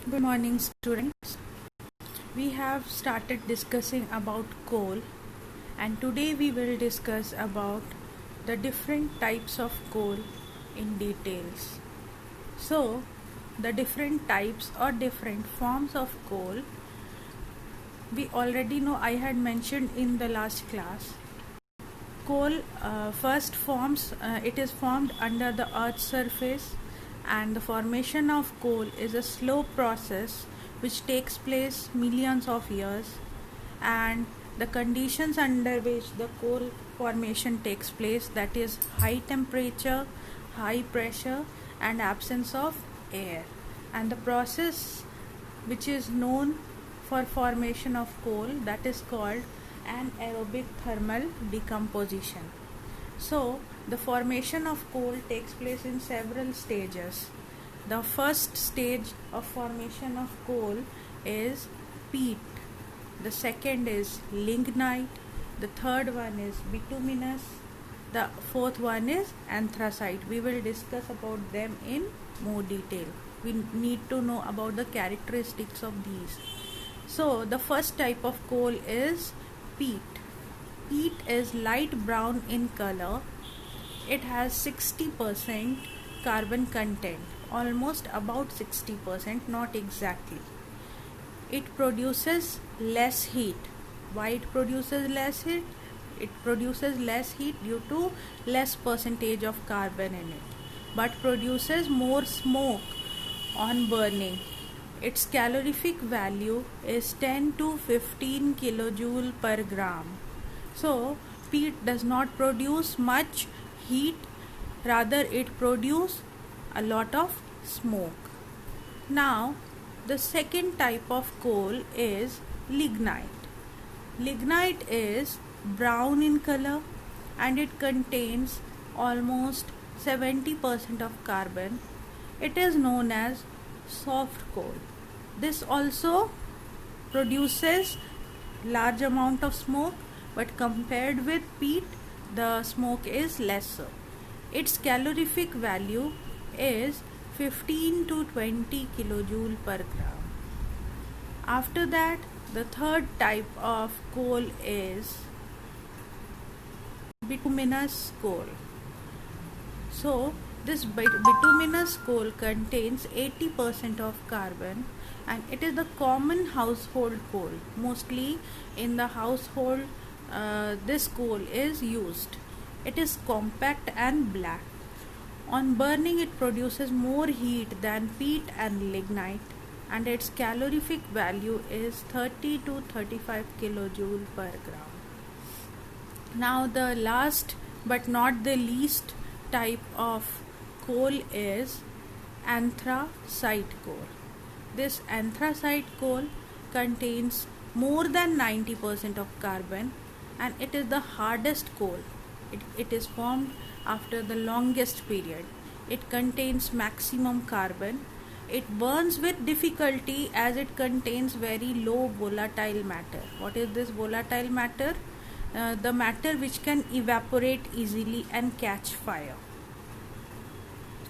Good morning, students. We have started discussing about coal, and today we will discuss about the different types of coal in details. So, the different types or different forms of coal we already know. I had mentioned in the last class. Coal first forms, it is formed under the earth's surface, and the formation of coal is a slow process which takes place millions of years, and the conditions under which the coal formation takes place, that is high temperature, high pressure and absence of air, and the process which is known for formation of coal, that is called anaerobic thermal decomposition. So, the formation of coal takes place in several stages. The first stage of formation of coal is peat. The second is lignite. The third one is bituminous. The fourth one is anthracite. We will discuss about them in more detail. We need to know about the characteristics of these. So, the first type of coal is peat. Peat is light brown in color. It has 60% carbon content, almost about 60%, not exactly. It produces less heat. Why it produces less heat? It produces less heat due to less percentage of carbon in it, but produces more smoke on burning. Its calorific value is 10 to 15 kilojoule per gram. So, peat does not produce much heat, rather it produces a lot of smoke. Now, the second type of coal is lignite. Lignite is brown in color and it contains almost 70% of carbon. It is known as soft coal. This also produces large amount of smoke, but compared with peat, the smoke is lesser. Its calorific value is 15 to 20 kilojoule per gram. After that, the third type of coal is bituminous coal. So, this bituminous coal contains 80% of carbon, and it is the common household coal. Mostly in the household, this coal is used. It is compact and black. On burning, it produces more heat than peat and lignite, and its calorific value is 30 to 35 kilojoule per gram. Now, the last but not the least type of coal is anthracite coal. This anthracite coal contains more than 90% of carbon, and it is the hardest coal. It is formed after the longest period. It contains maximum carbon. It burns with difficulty as it contains very low volatile matter. What is this volatile matter? The matter which can evaporate easily and catch fire.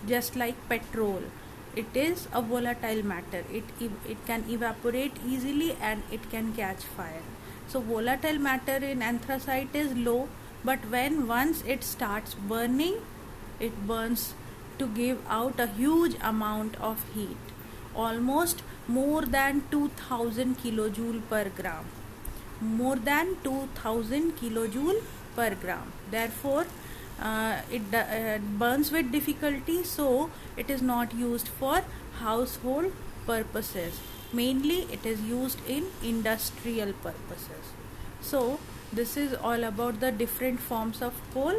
Just like petrol, it is a volatile matter. It can evaporate easily and it can catch fire. So volatile matter in anthracite is low, but once it starts burning, it burns to give out a huge amount of heat, almost more than 2000 kilojoule per gram. More than 2000 kilojoule per gram. Therefore, it burns with difficulty, so it is not used for household purposes. Mainly it is used in industrial purposes. So this is all about the different forms of coal.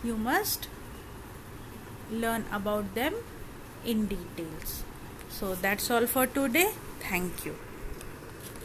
You must learn about them in details. So that's all for today. Thank you.